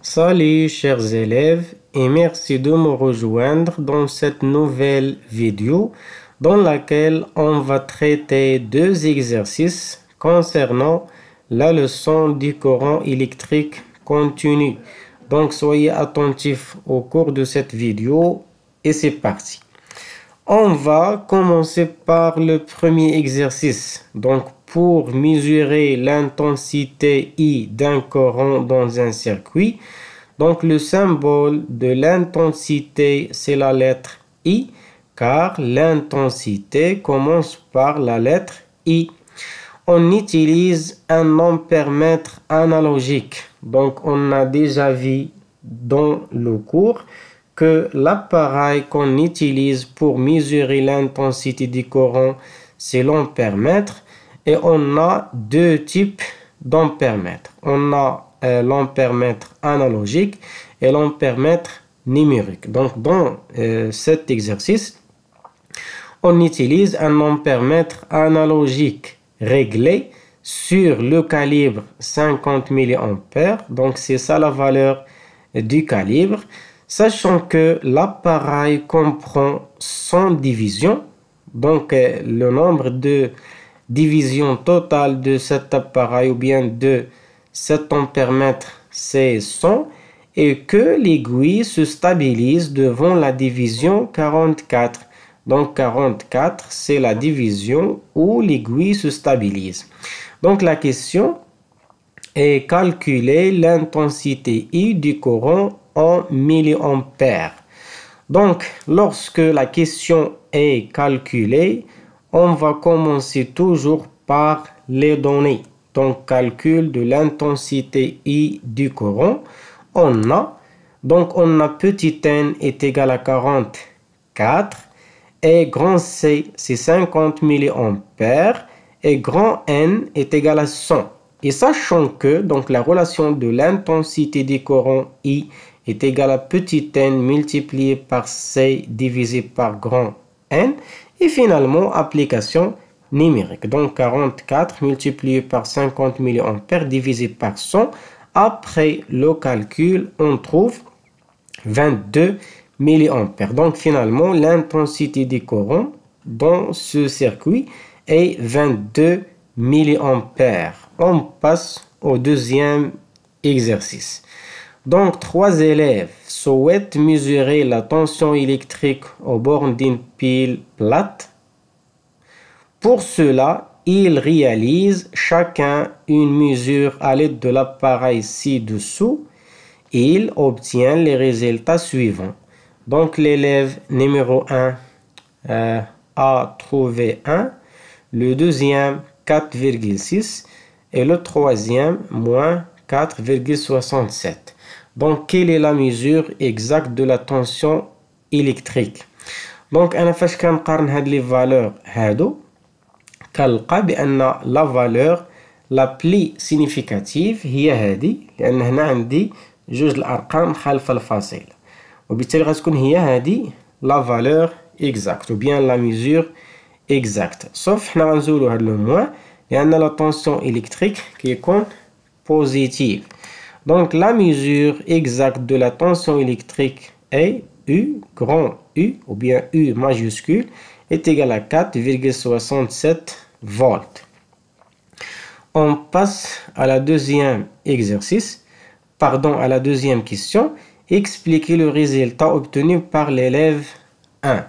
Salut chers élèves et merci de me rejoindre dans cette nouvelle vidéo dans laquelle on va traiter deux exercices concernant la leçon du courant électrique continu. Donc soyez attentifs au cours de cette vidéo et c'est parti. On va commencer par le premier exercice. Donc pour mesurer l'intensité I d'un courant dans un circuit, donc le symbole de l'intensité c'est la lettre I car l'intensité commence par la lettre I. On utilise un ampèremètre analogique. Donc on a déjà vu dans le cours que l'appareil qu'on utilise pour mesurer l'intensité du courant c'est l'ampèremètre. Et on a deux types d'ampèremètres. On a l'ampèremètre analogique et l'ampèremètre numérique. Donc dans cet exercice, on utilise un ampèremètre analogique réglé sur le calibre 50 mA. Donc c'est ça la valeur du calibre. Sachant que l'appareil comprend 100 divisions. Donc le nombre de division totale de cet appareil ou bien de cet ampèremètre c'est 100 et que l'aiguille se stabilise devant la division 44. Donc 44 c'est la division où l'aiguille se stabilise. Donc la question est calculer l'intensité I du courant en milliampères. Donc lorsque la question est calculée, on va commencer toujours par les données. Donc, calcul de l'intensité I du courant. On a petit n est égal à 44 et grand C c'est 50 mA et grand N est égal à 100. Et sachant que donc la relation de l'intensité du courant I est égale à petit n multiplié par C divisé par grand N. Et finalement, application numérique. Donc 44 multiplié par 50 mA divisé par 100. Après le calcul, on trouve 22 mA. Donc finalement, l'intensité du courant dans ce circuit est 22 mA. On passe au deuxième exercice. Donc, 3 élèves souhaitent mesurer la tension électrique aux bornes d'une pile plate. Pour cela, ils réalisent chacun une mesure à l'aide de l'appareil ci-dessous. Ils obtiennent les résultats suivants. Donc, l'élève numéro 1 a trouvé 1, le deuxième 4,6 et le troisième moins 4,67. Donc, quelle est la mesure exacte de la tension électrique? Donc, أنا فاش كنقارن هاد لي فالور هادو كنلقى بأن لا فالور لا بلي سينيفيكاتيف هي هادي، لأن هنا عندي جوج الأرقام خالفة الفاصل، وبالتالي غتكون هي هادي لا فالور exacte ou bien la mesure exacte. Sauf حنا غنزولو هاد لو موان لأن لا tension électrique كيكون positive. Donc, la mesure exacte de la tension électrique est U, grand U, ou bien U majuscule, est égal à 4,67 volts. On passe à la deuxième exercice, à la deuxième question. Expliquer le résultat obtenu par l'élève 1.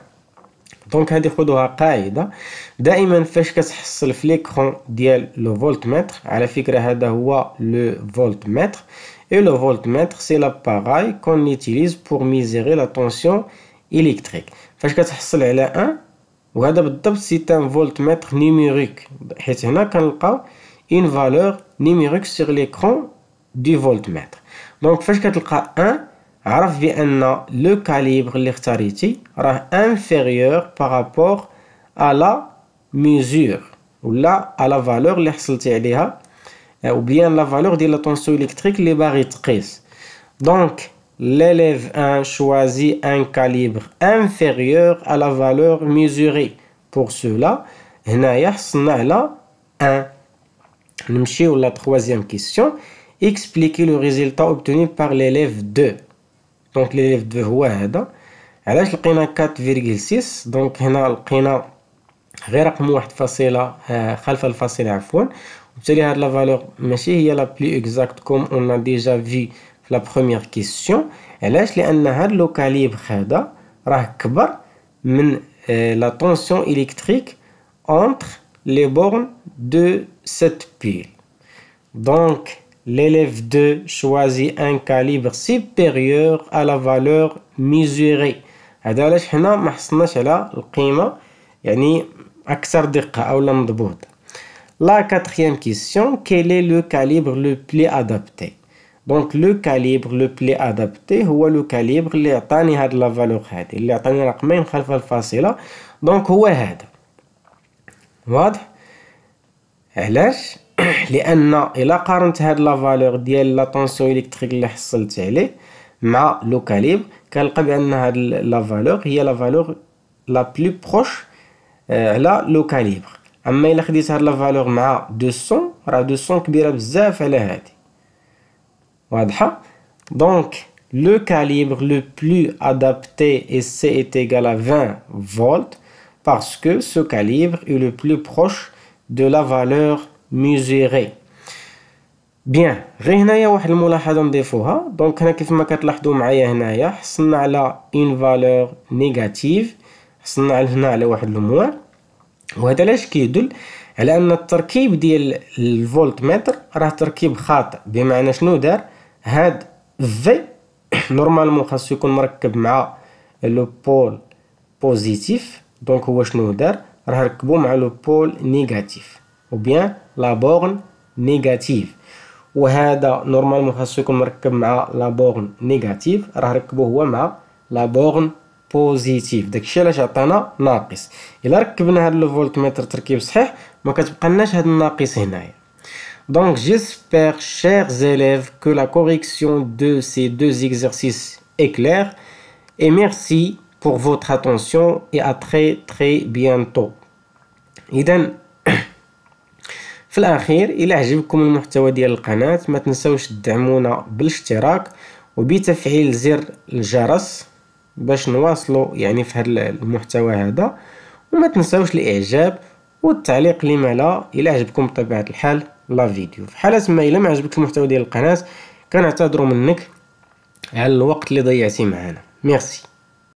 Donc, هذه خدوها قاعدة دائما فاش كتحصل في l'écran ديال لو فولتمتر. على فكرة هذا هو لو فولتمتر et le voltmètre c'est l'appareil qu'on utilise pour mesurer la tension électrique. فاش كتحصل على 1 وهذا بالضبط c'est un voltmètre numérique حيت هنا كنلقاو une valeur numérique sur l'écran du voltmètre. Donc فاش كتلقى 1 عرف بأن لو كاليبر اللي اختاريتي راه inférieur par rapport à la mesure ولا à la valeur اللي حصلتي عليها ou bien la valeur de la tension électrique اللي باغي تقيس. Donc l'élève 1 choisit un calibre inférieur à la valeur mesurée. Pour cela هنايا حصلنا على 1. نمشيو la troisième question. expliquer le résultat obtenu par l'élève 2. دونك l'élève 2 هو هذا. علاش لقينا 4.6؟ دونك هنا لقينا غير رقم واحد فاصلة خلف الفاصلة عفوا، وبالتالي هاد لا فالور ماشي هي لا بلو اكزاكت كوم اون ا ديجا في لا بروميير كيسيون. علاش؟ لان هاد لو كاليبر هذا راه كبر من لا طونسيون الكتريك entre les bornes de cette pile. Donc l'élève 2 choisit un calibre supérieur à la valeur mesurée. هذا علاش حنا ما حصلناش على القيمة يعني أكثر دقة أو لا مضبوطة. La quatrième question, quel est le calibre le plus adapté? Donc le calibre le plus adapté هو لو كاليبر اللي عطاني هاد لا فالور هادي، اللي عطاني رقمين خلف الفاصلة. دونك هو هذا. واضح؟ علاش؟ لأن إلا قارنت هاد لا فالور ديال لا طونسيون إلكتريك اللي حصلت عليه مع لو كاليبر، كنلقى بأن هاد لا فالور هي لا فالور لا بلو بروش على لو كاليبر. اما الا خديت هاد لا فالور مع 200 راه 200 كبيره بزاف على هادي. واضحه؟ دونك لو كاليبر لو بلو adapté et C est égal à 20 volts parce que ce calibre est le plus proche de la valeur mesurée. بيان، غير هنايا واحد الملاحظه نضيفوها. دونك هنا كيف ما كتلاحظوا معايا هنايا حصلنا على اون فالور نيجاتيف، حصلنا هنا على واحد الموان، وهذا علاش كيدل على ان التركيب ديال الفولتمتر راه تركيب خاطئ. بمعنى شنو دار؟ هاد في نورمالمون خاصو يكون مركب مع لو بول بوزيتيف، دونك هو شنو دار؟ راه ركبو مع لو بول نيجاتيف او بيان لا بورن نيجاتيف. وهذا نورمالمون خاصو يكون مركب مع لا بورن نيجاتيف، راه ركبوه هو مع لا بورن بوزيتيف. داكشي علاش عطانا ناقص. الا ركبنا هاد لو فولتمتر تركيب صحيح ما كتبقالناش هاد الناقص هنايا. Donc j'espère, chers élèves, que la correction de ces deux exercices est claire. Et merci pour votre attention et à très bientôt. إذن في الأخير، إلا عجبكم المحتوى ديال القناة ما تنسوش تدعمونا بالاشتراك وبتفعيل زر الجرس باش نواصلوا يعني في هذا المحتوى هذا. وما تنسوش الإعجاب والتعليق لما لا إلا عجبكم بطبيعة الحال لا فيديو. في حالة ما إلا ما عجبك المحتوى ديال القناة كنعتذروا منك على الوقت اللي ضيعتي معنا. ميرسي.